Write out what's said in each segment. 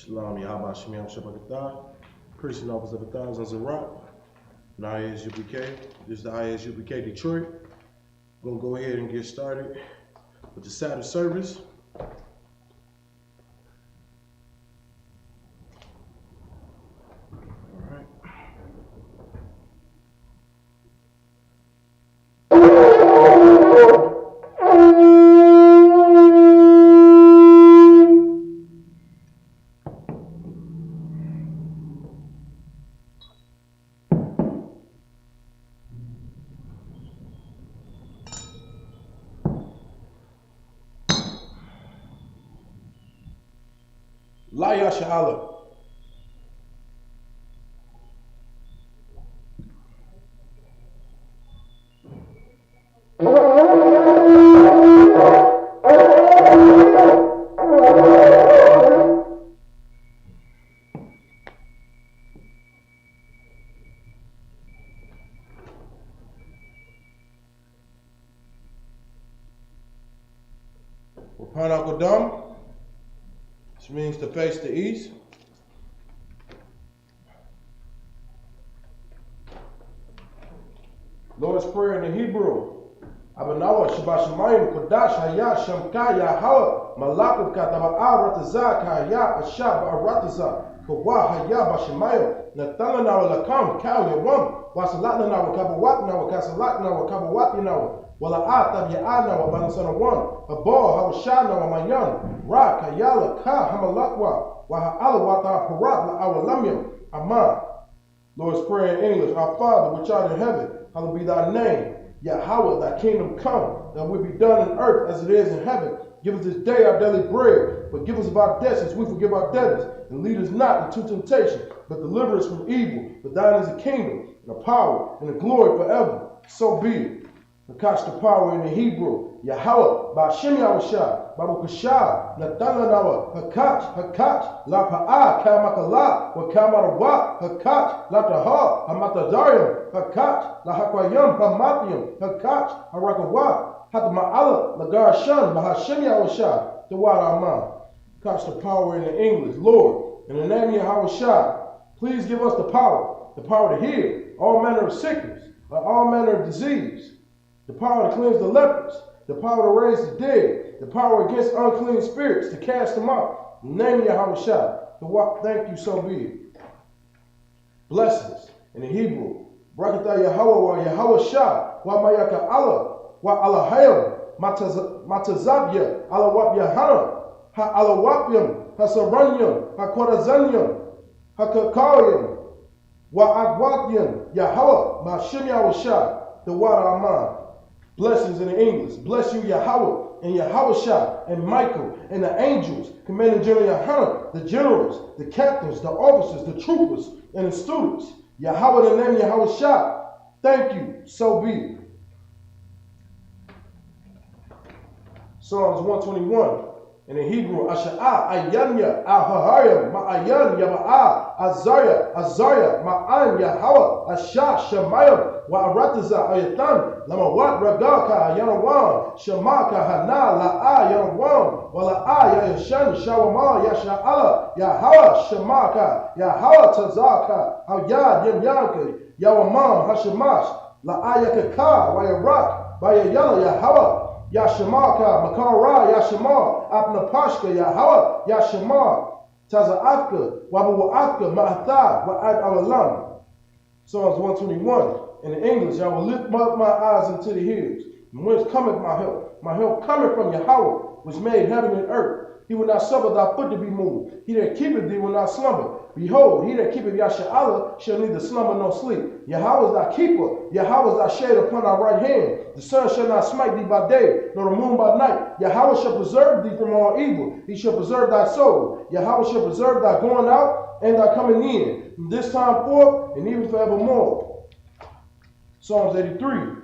Shalom, Yahweh Shemiam Shabbat, Christian office of 1,000 Zarat, and ISUPK. This is the ISUPK Detroit. We're going to go ahead and get started with the Sabbath service. La Yasha Allah. Kodam, which means to face the east. Lord's Prayer in the Hebrew. Abanawa Shabashamayim Kodash Haya Shamka Yahawa Malaku Kataba'a Rataza Kaya Ashab Arataza Kawa Haya Bashamayim Nathanawa Lakam Kal Yawam Wasalatna Kabawatna Kasalatna Kabawatna Wala'at Ya'ana Bansana one a ball Hawashana Mayan Ra Kayala Ka Hamalakwa Waha'ala Wata Parat Awalamyam Aman. Lord's Prayer in English. Our Father which art in heaven, hallowed be thy name. Yahweh, thy kingdom come, thy will be done in earth as it is in heaven. Give us this day our daily bread. Forgive us of our debts as we forgive our debtors. And lead us not into temptation, but deliver us from evil. For thine is the kingdom, and the power, and the glory forever. So be it. Catch the power in the Hebrew. Yahweh, Ba'ashem Yahushua, Babukashah, Natananawa, Hakach, La Pa'a, Kamakala, Wakamarawa, Hakach, La Taha, Hamatadarium, Hakach, La Hakwayam, Hamatium, Hakach, Harakawa, Hatama'ala, Lagarashan, Bahashem Yahushua, the Wadaman. Catch the power in the English. Lord, in the name of Yahushua, please give us the power to heal all manner of sickness, all manner of disease. The power to cleanse the lepers, the power to raise the dead, the power against unclean spirits, to cast them out. In the name of Yahushua, thank you, so be it. Blessings in the Hebrew. Brakatah Yahweh wa Yahushua wa Mayaka Allah wa Allahayim Matazabya Alawap Yahana Ha Alawapium Ha Saranyam Ha Korazanyam Ha Kakayim wa Agwatyam Yahweh Mashim Yahushua the Water Aman. Blessings in the English. Bless you, Yahweh, and Yahushua, and Michael, and the angels, Commanding General Yahana, the generals, the captains, the officers, the troopers, and the students. Yahweh, in the name of Yahushua, thank you, so be it. Psalms 121. In the Hebrew, Asha'a, Ayanya, Ahahaya, Ma'ayan, Yaba'a, Azariah, Ma'an, Yahweh, Asha, Shemayim, Wa'arataza, Ayatan, Lamawat, Ragaka, Yanawan, Shemaka, Hana, La'a, Yanawan, Wala'a, Yashan, Shawama, Yasha'ala, Yahweh, Shemaka, Yahweh, Tazaka, Hayad, Yamyanka, Yawamam, Hashemash, La'a, Yakaka, Wayarak, Bayayala, Yahweh, Yashemaka, Makara, Yashema, Apnapashka, Yahweh, Yashema, Taza'afka, Wabu'afka, Ma'atha, Wa'ad Alalam. Psalms 121. In the English, I will lift up my eyes into the hills. From whence cometh my help? My help cometh from Yahweh, which made heaven and earth. He will not suffer thy foot to be moved. He that keepeth thee will not slumber. Behold, he that keepeth Yasha'Allah shall neither slumber nor sleep. Yahweh is thy keeper. Yahweh is thy shade upon thy right hand. The sun shall not smite thee by day, nor the moon by night. Yahweh shall preserve thee from all evil. He shall preserve thy soul. Yahweh shall preserve thy going out and thy coming in, from this time forth and even forevermore. Psalms 83.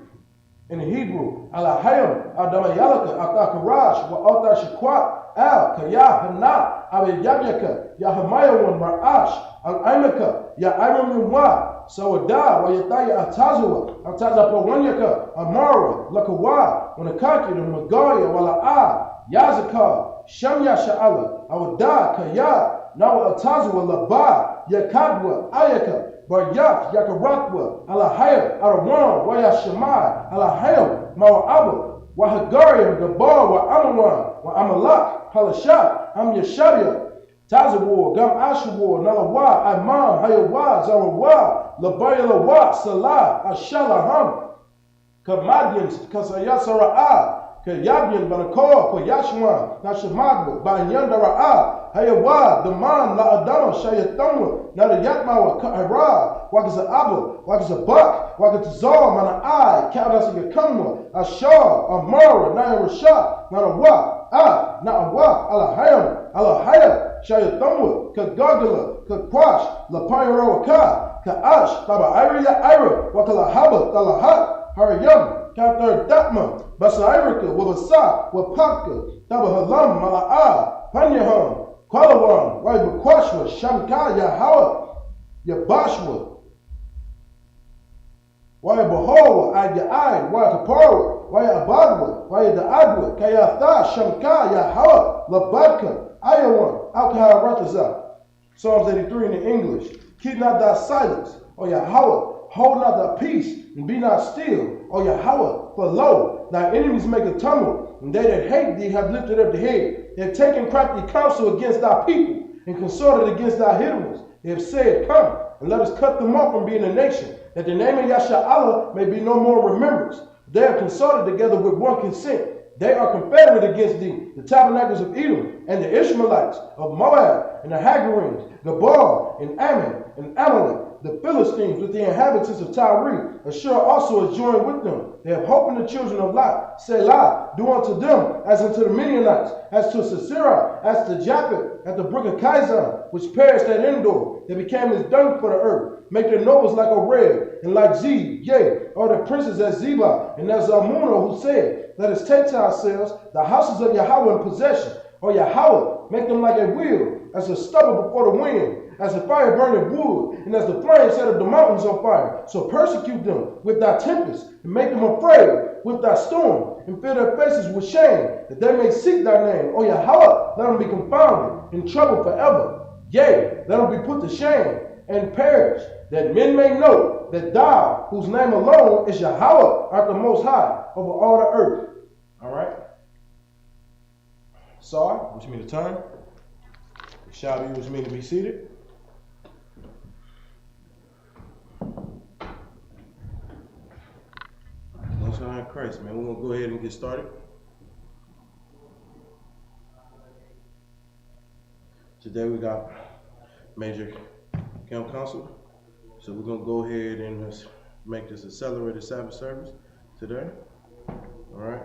In the Hebrew, Alahayim, Adamayalaka, Akakarash, Wa'ata Shakwat, Al, Kaya, Hana, Abiyabyaka, Yahamayawan, Marash, Al Aimaka, Ya'imamwa, Sawada, Wayataya Atazua, Atazapawanyaka, Amara, Lakawa, Wanakaki, Magaya, Wala'a, Yazaka, Shamya Sha'ala, Awada, Kaya, Nawa Atazwa Laba, Yakadwa, Ayaka, Baryak, Yakarakwa, Alahaya, Arawan, Wayashemai, Alahayam, Mawa'aba, Wahagariam, Gabar, Wa Amalak, Halashat, Am Yeshabia, Tazawar, Gam Ashawar, Nalawa, Imam, Hayawa, Zarawa, Labaya Lawa, Salah, Ashalaham, Kamadians, Kasayasara'a, Kayabian, Banakor, Koyashwan, Nashamagwa, Banyandara'a, Hayawa, Daman, La Adama, Shayatama, Nadayatmawa, Kahara, Wakaza'aba, Wakazabak, Wakazazar, Mana'ai, Kaudasa Yakamwa, Ashar, Amara, Nayarasha, Nanawa, Na'awa, Alahayam, Alahaya, Shayatama, Kagagala, Kakwash, Lapayarawa, Ka'ash, Taba Ira, Wakalahaba, Talahat, Harayam, Kathar Datma, Basairika, Wabasa, Wapaka, Tabahalam, Mala'a, Panyaham, Kwalawan, Waibakwashwa, Shamka, Yahawa, Yabashwa, Waibahawa, Ayai, Wakapara, Wayabadwa, Wayadaadwa, Kayatha, Shamka, Yahawa, Labadka, Ayawan, Alkaha Rataza. Psalms 83 in the English. Keep not thy silence, O Yahweh. Hold not thy peace, and be not still, O Yahweh, for lo, thy enemies make a tumult, and they that hate thee have lifted up the head. They have taken crafty counsel against thy people, and consorted against thy hidden ones. They have said, Come, and let us cut them off from being a nation, that the name of Yasha'Allah may be no more remembrance. They have consorted together with one consent. They are confederate against thee, the tabernacles of Edom, and the Ishmaelites of Moab, and the Hagarenes, Gabal, and Ammon, and Amalek, the Philistines with the inhabitants of Tyre. Ashur also is joined with them. They have hope in the children of Lot. Selah, do unto them as unto the Midianites, as to Sisera, as to Japheth, at the brook of Kizon, which perished at Endor. They became as dung for the earth. Make their nobles like Oreb, and like Zeb, yea, or the princes as Zebah, and as Zalmunna, who said, Let us take to ourselves the houses of Yahweh in possession. O Yahweh, make them like a wheel, as a stubble before the wind, as a fire burning wood, and as the flame set of the mountains on fire. So persecute them with thy tempest, and make them afraid with thy storm, and fill their faces with shame, that they may seek thy name. O Yahweh, let them be confounded, in trouble forever. Yea, let them be put to shame, and perish, that men may know that thou, whose name alone is Yahweh, art the most high over all the earth. All right? Sar, which means to turn. Shabi, which means to be seated. Most High in Christ, man. We're going to go ahead and get started. Today we got Major Camp Council. So we're going to go ahead and make this accelerated Sabbath service today. All right.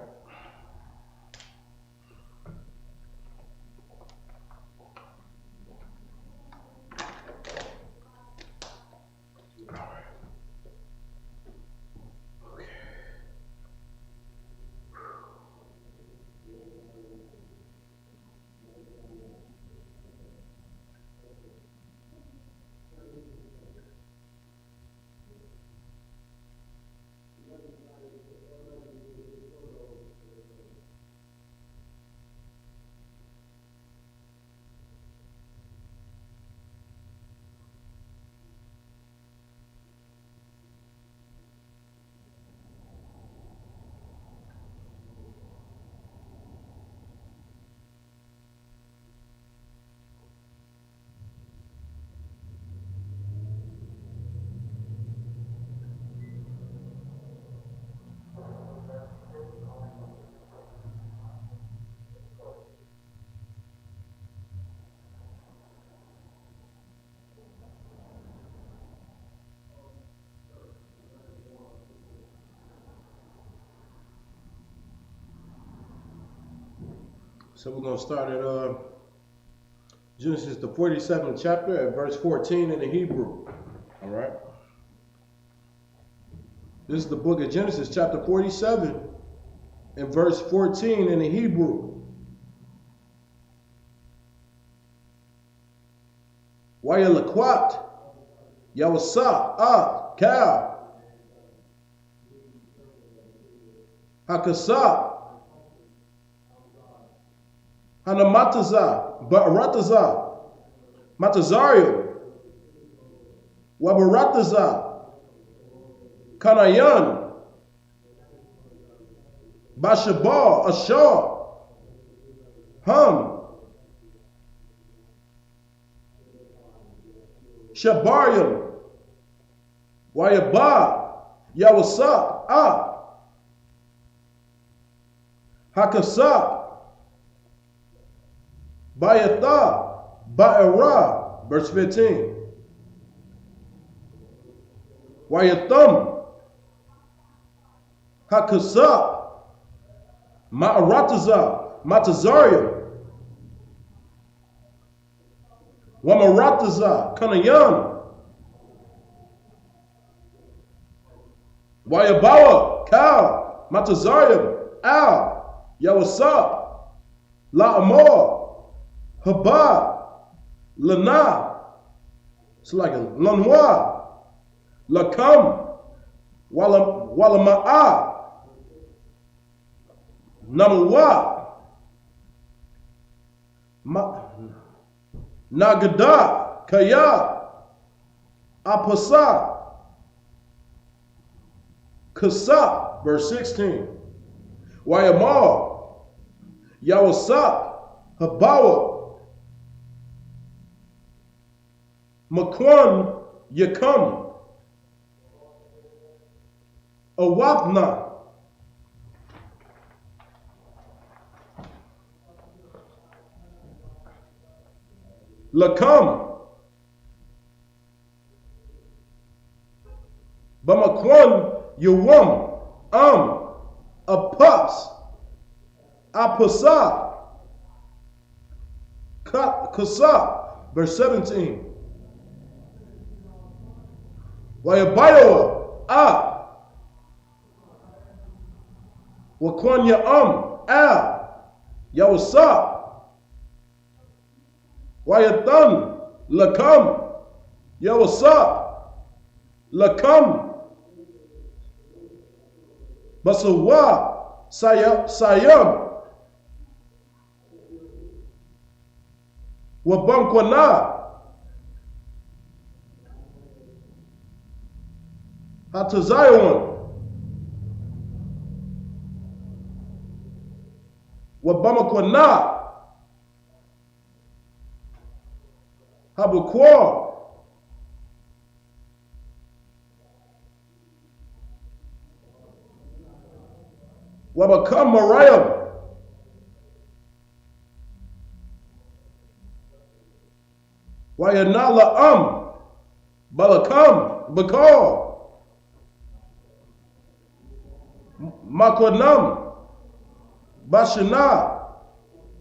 So we're going to start at Genesis, the 47th chapter, at verse 14 in the Hebrew. All right. This is the book of Genesis, chapter 47, and verse 14 in the Hebrew. Wayalakwat, Yawasa, Kal, Hakasa, Hanamataza, Ba'rataza, Matazariel, Wabarataza, Kanayan, Bashabar, Ashar, Hum, Shabarium, Wayabah, Yawasap, Hakasap, Bayatha, Ba'era, verse 15. Wayathum, Hakasap, Ma'arataza, Matazarium, Wamarataza, Kanayan, Wayabawa, Kal, Matazarium, Al, Yawasap, La'amor, Habab, Lana, it's like a Lanois, Lakam, Walama'a, Namawa, Nagada, Kaya, Apasa, Kasa, verse 16. Wayamar, Yawasap, Habawa, Makwan, Yakam, Awapna, Lakam, Bamakwan, Yawam, Apas, Apasa, Kasa, verse 17. Wayabayoa, Wakwanya Yawasa, Wayatan, Lakam, Yawasa, Lakam, Basawa, Sayam, Wabankwana, Hatazayon, Wabamakwana, Habakwa, Wabakam Mariam, Wayanala Balakam, Bakar, Makonam, Bashana,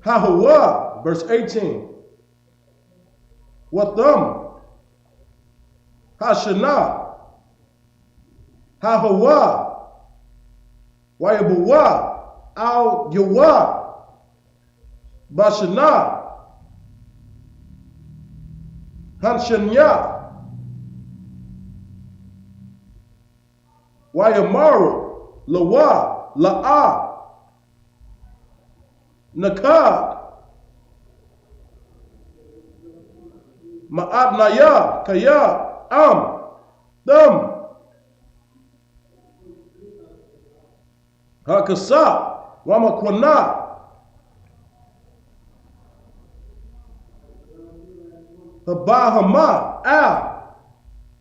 Hahawa, verse 18. Watham, Hashana, Hahawa, Wayabawa, Al Yawa, Bashana, Hanshanya, Wayamaru, Lawa, La'a, Nakad, Ma'abnaya, Kaya, Dam, Hakasa, Wamakwana, Habahama,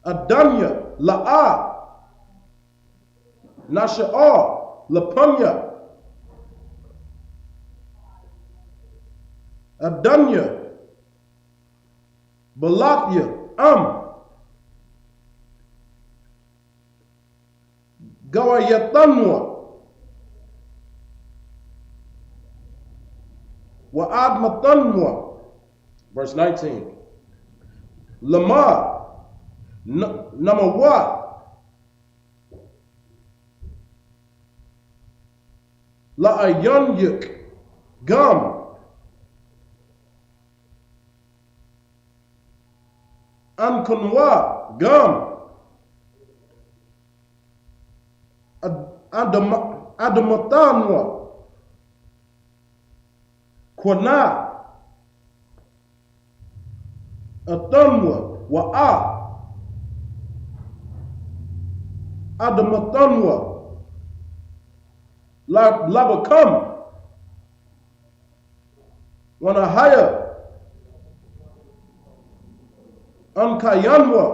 Adanya, La'a, Nasha'a, Lapanya, Adanya, Balakya, Gawayatanwa, Wa'admatanwa, verse 19. Lama, Namawa, La'ayanyuk, Gam, Ankunwa, Gam, Adamatanwa, Kwana, Athanwa, Wa'a, Adamathanwa, Labakam, Wanahaya, Ankayanwa,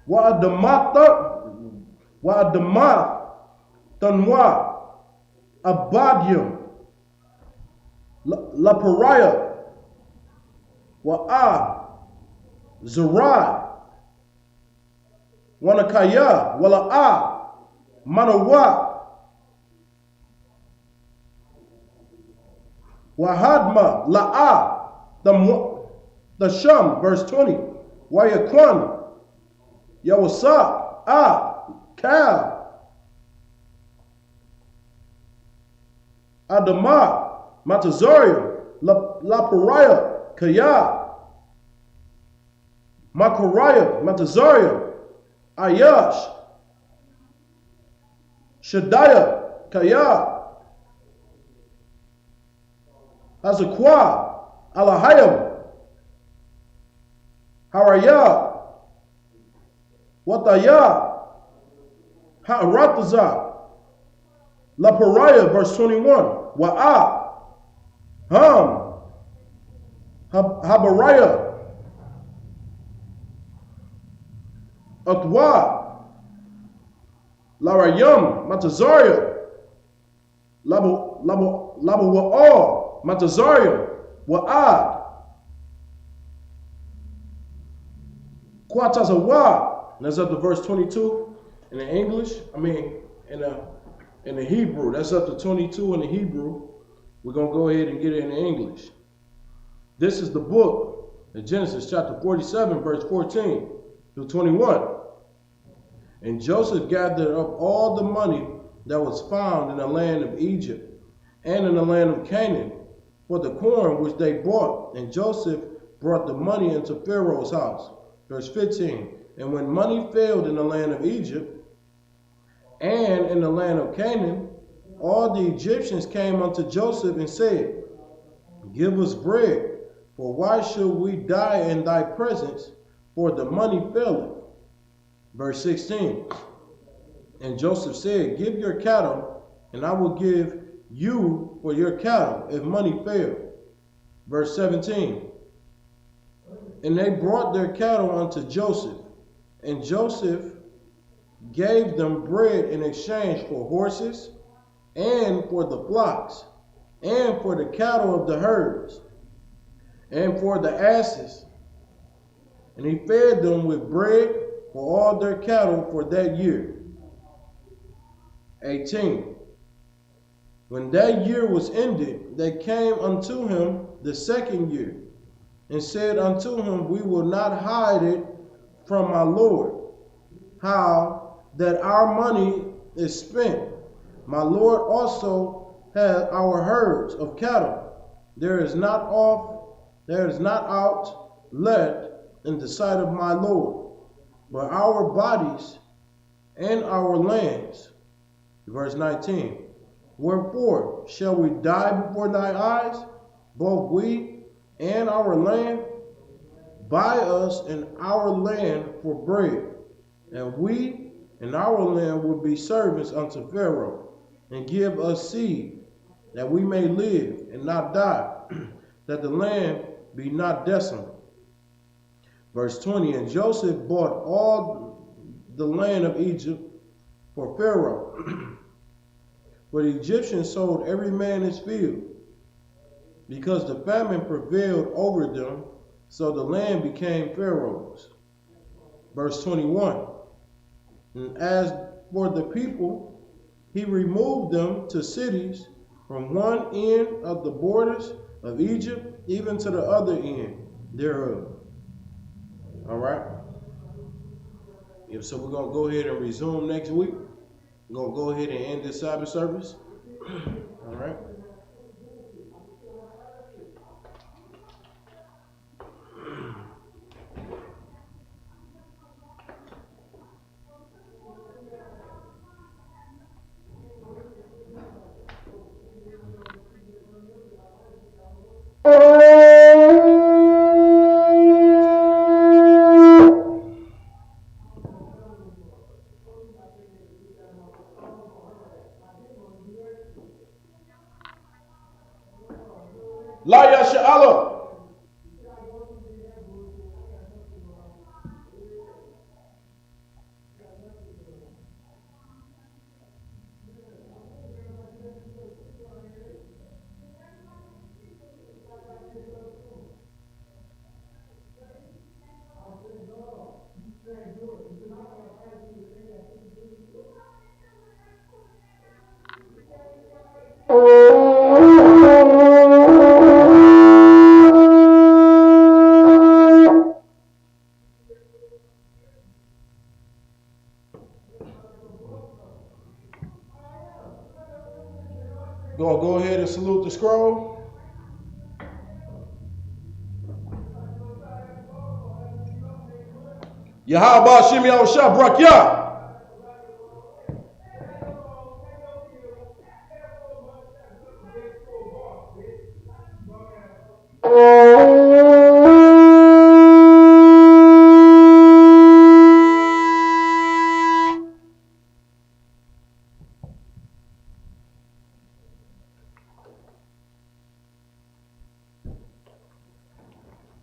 Wa'adamath, Tanwa, Abadium, Lapariah, Wa'a, Zerai, Wanakaya, Wala'a, Manawa, Wahadma, La'a, the Sham, verse 20, Wayakwan, Yawasa, Kal, Adama, Matazariah, Lapariah, Kaya, Makariah, Matazariah, Ayash, Shadiah, Kaya, Hazakwa, Alahayam, Harayah, Wataya, Ha'arataza, Lapariah, verse 21, Wa'a, Habariah, Atwa, Larayam, Matazariah, Labawa'al, Matazariah, Wa'ad, Quatazawa. That's up to verse 22 in the English. In the Hebrew. That's up to 22 in the Hebrew. We're going to go ahead and get it in the English. This is the book of Genesis chapter 47, verse 14 through 21. And Joseph gathered up all the money that was found in the land of Egypt and in the land of Canaan for the corn which they bought. And Joseph brought the money into Pharaoh's house. Verse 15. And when money failed in the land of Egypt and in the land of Canaan, all the Egyptians came unto Joseph and said, Give us bread, for why should we die in thy presence, for the money faileth? Verse 16. And Joseph said, Give your cattle, and I will give you for your cattle, if money fail. Verse 17. And they brought their cattle unto Joseph, and Joseph gave them bread in exchange for horses, and for the flocks, and for the cattle of the herds, and for the asses. And he fed them with bread for all their cattle for that year. 18. When that year was ended, they came unto him the second year, and said unto him, We will not hide it from my Lord, how that our money is spent. My Lord also has our herds of cattle. There is not out left in the sight of my Lord, but our bodies and our lands. Verse 19. Wherefore shall we die before thy eyes, both we and our land? Buy us and our land for bread, and we and our land will be servants unto Pharaoh, and give us seed, that we may live and not die, that the land be not desolate. Verse 20. And Joseph bought all the land of Egypt for Pharaoh, for the Egyptians sold every man his field, because the famine prevailed over them, so the land became Pharaoh's. Verse 21. And as for the people, he removed them to cities from one end of the borders of Egypt even to the other end thereof. All right. So we're going to go ahead and resume next week. We're going to go ahead and end this Sabbath service. All right. Oh! La Yasha'Allah. Go ahead and salute the scroll. Yahweh Shimi Al-Shah Brakya.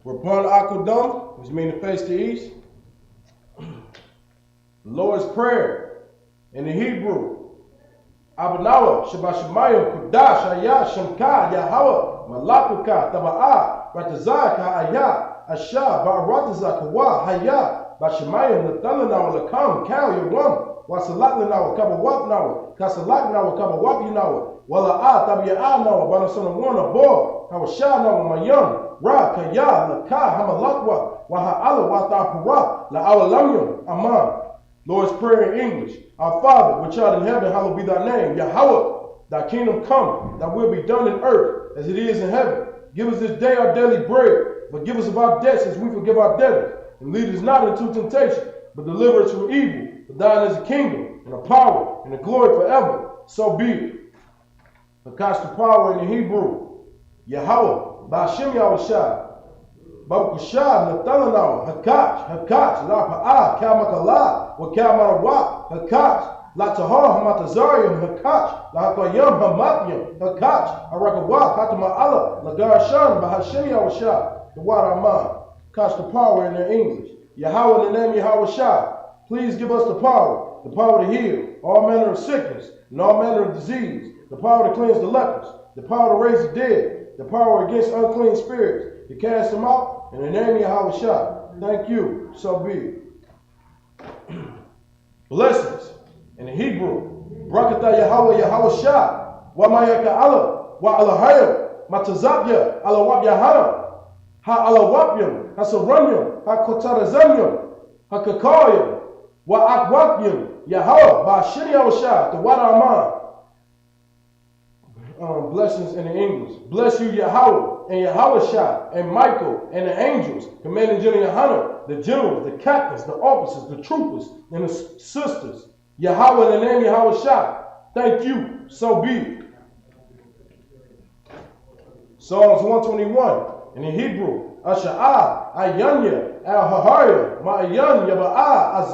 Rapun Akudum, which means to face the east. The Lord's Prayer in the Hebrew. Abanawa, Shabashamayim, Kudash, Ayah, Shamka, Yahweh, Malakuka, Taba'a, Ratazaka, Ayah, Asha, Ba'arataza, Kawa, Hayah, Bashamayim, Nathalanawa, Lakam, Kal, Yawam, Wasalatanawa, Kabawapnawa, Kasalaknawa, Kabawapinawa, Wala'a, Tabia'anawa, Banasanawana, Bo, Hawashanawa, Mayam, Ra, Kaya, Laka, Hamalakwa, Waha'ala, Watapura, La'awalamyam, Aman. Lord's Prayer in English. Our Father, which art in heaven, hallowed be thy name. Yahweh, thy kingdom come, thy will be done in earth as it is in heaven. Give us this day our daily bread. Forgive us of our debts as we forgive our debtors. And lead us not into temptation, but deliver us from evil. For thine is the kingdom, and the power, and the glory forever. So be it. Hakash the power in the Hebrew. Yahweh, Ba'ashem Yahushua. Bakushah, Nathalanaw, Hakach, La Pa'a, Kamakala, Wakamarawa, Hakach, La Tahar, Hamatazarium, Hakach, La Hakayam, Hamatyam, Hakach, Arakawa, Katama'ala, La Garashan, Bahashim Yahushua, the Waraman. Catch the power in their English. Yahweh in the name Yahushua. Please give us the power to heal all manner of sickness and all manner of disease, the power to cleanse the lepers, the power to raise the dead, the power against unclean spirits, to cast them out. In the name of Yahushua, thank you, so be it. Blessings in the Hebrew. Brakata Yahweh Yahushua, wa mayaka Allah, wa alahayim, matazabya, alawab yahana, ha alawapyam, ha saranyam, ha kotarazanyam, ha kakayam, wa akwapyam, Yahweh, Ba'ashim Yahushua, the Wadaman. Blessings in the English. Bless you, Yahweh, and Yahushua, and Michael, and the angels, commanding General Yohanan, the generals, the captains, the officers, the troopers, and the sisters. Yahweh in the name of Yahushua. Thank you, so be it. Psalms 121 in the Hebrew. Asha'ah, Ayanya, Al-Hahaya, Ma'ayan, Yaba'a,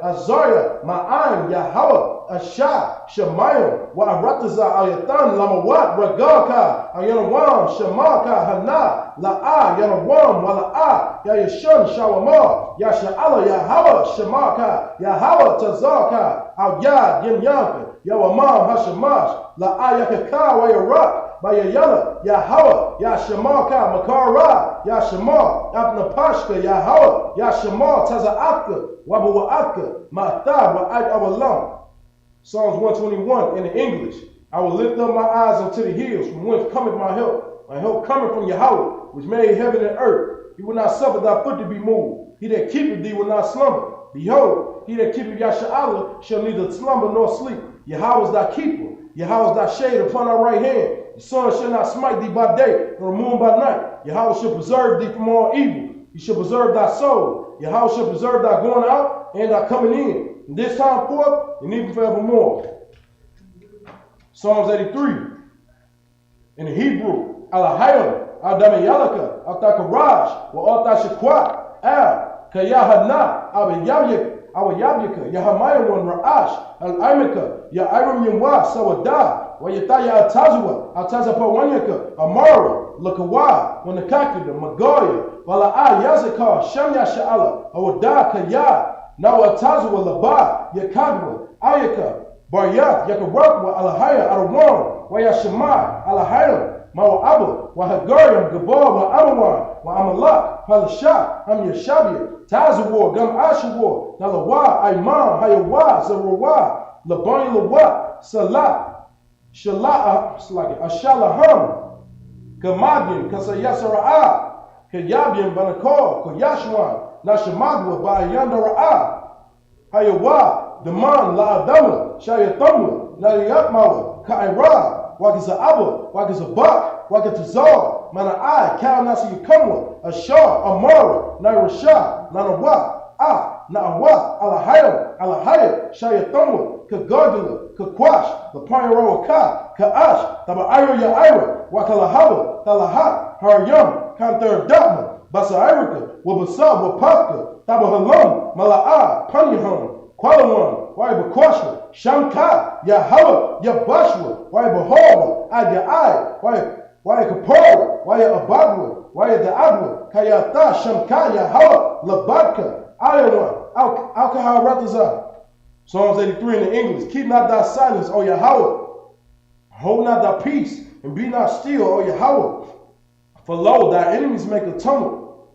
Azaya, Ma'an, Yahweh, Asha, Shemayim, Wa'arataza, Ayatan, Lamawat, Ragaka, Ayanawam, Shemaka, Hana, La'a, Yanawam, Wala'a, Yayashun, Shawamah, Yasha'ala, Yahweh, Shemaka, Yahweh, Tazaka, Al-Yad, Yimyanka, Yawamam, Hashamash, La'a, Yakaka, Wayarak, Bayayala, Yahweh, Yashamaka, Makara, Yashama, Abnapashka, Yahweh, Yashama, Taza'aka, Wabu'aka, Ma'atha, Wa'ad Awalam. Psalms 121 in the English. I will lift up my eyes unto the hills, from whence cometh my help. My help cometh from Yahweh, which made heaven and earth. He will not suffer thy foot to be moved. He that keepeth thee will not slumber. Behold, he that keepeth Yasha'Allah shall neither slumber nor sleep. Yahweh is thy keeper. Yahweh is thy shade upon thy right hand. The sun shall not smite thee by day, nor the moon by night. Yahweh shall preserve thee from all evil. He shall preserve thy soul. Yahweh shall preserve thy going out and thy coming in. And this time forth, and even forevermore. Psalms 83. In the Hebrew, Alahayim, Al-Damayalaka, Al-Takaraj, Wa-Al-Tashakwat, Al-Kayahana, Al-Yabyaka, Yahamayim, Ra'ash, Al-Aimika, Ya'irim Yimwa, Sawadah, Wayataya Atazwa, Atazapawanyaka, Amara, Lakawa, Wanakakida, Magoya, Wala'a Yazaka, Shamya Sha'ala, Awada Kaya, Nawatazu Laba, Yakadwa, Ayaka, Baryat, Yakarakwa, Alahaya, Arawan, Wayashama, Alahayam, Mawa'abu, Wahagariam, Gabor, Wa'amawan, Wa'amalak, Palasha, Am Yashabia, Tazawa, Gam Ashawa, Nalawa, Aiman, Hayawa, Zarawa, Labani Lawa, Salah, Shala, Ashalaham, Kamadim, Kasayasara'a, Kayabian, Banakor, Koyashwan, Nashamadwa, Bayandara'a, Hayawa, Daman, La'adama, Shayathamwa, Naliyakmawa, Ka'ira, Wakiza'aba, Wakizabak, Wakatazar, Mana'ai, Kal Nasi Yakamwa, Ashar, Amara, Nairasha, Nanawa, Na'awa, Alahayam, Shayathamwa, Kagardula, Kakwash, the Pyro Ka, Ka'ash, Taba'ira Ya'ira, Wakalahaba, Talahat, Haryam, Kanthar Datma, Basairika, Wabasa, Wapaka, Tabahalam, Mala'a, Panyaham, Kwalawan, Waibakwashwa, Shamka, Yahala, Yabashwa, Waibahaba, Adya'i, Waikapora, Wayabagwa, Wayada'abwa, Kayata, Shamka, Yahala, Labadka, Ayawan, Alkahal Rataza. Psalms 83 in the English. Keep not thy silence, O Yahweh. Hold not thy peace, and be not still, O Yahweh. For lo, thy enemies make a tumult,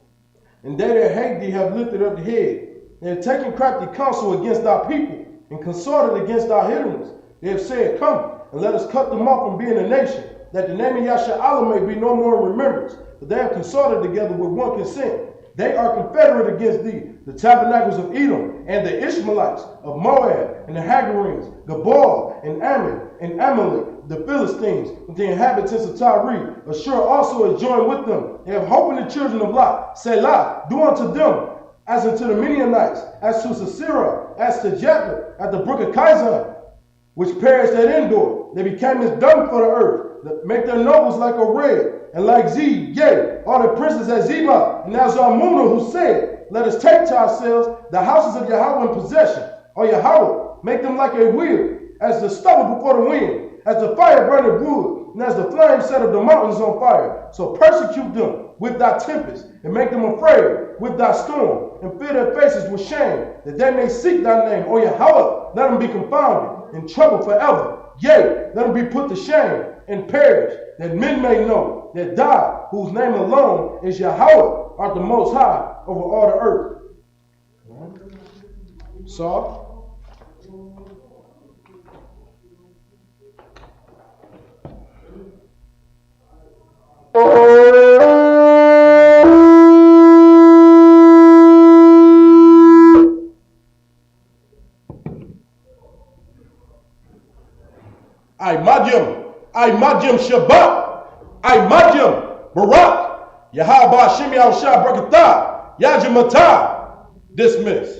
and they that hate thee have lifted up the head. They have taken crafty counsel against thy people, and consorted against thy hidden ones. They have said, come, and let us cut them off from being a nation, that the name of Yasha'Allah may be no more in remembrance. But they have consorted together with one consent. They are confederate against thee, the tabernacles of Edom, and the Ishmaelites of Moab, and the Hagarenes, Gabal, and Ammon, and Amalek, the Philistines, and the inhabitants of Tyre. Ashur also is joined with them. They have hope in the children of Lot. Selah, do unto them as unto the Midianites, as to Sisera, as to Japheth, at the brook of Kaisan, which perished at Endor. They became as dung for the earth, that make their nobles like a red, and like Zeb, yea, all the princes as Zebah, and as Zalmunna, who said, let us take to ourselves the houses of Yahweh in possession. O Yahweh, make them like a wheel, as the stubble before the wind, as the fire burning wood, and as the flame set of the mountains on fire. So persecute them with thy tempest, and make them afraid with thy storm, and fill their faces with shame, that they may seek thy name. O Yahweh, let them be confounded, in trouble forever. Yea, let them be put to shame, and perish, that men may know that thou, whose name alone is Yahweh, art the most high over all the earth. So, I Majim Shabbat, I Majim Barak, Yahaba Shimi Al Shah Brakatah, Yajimata, dismiss.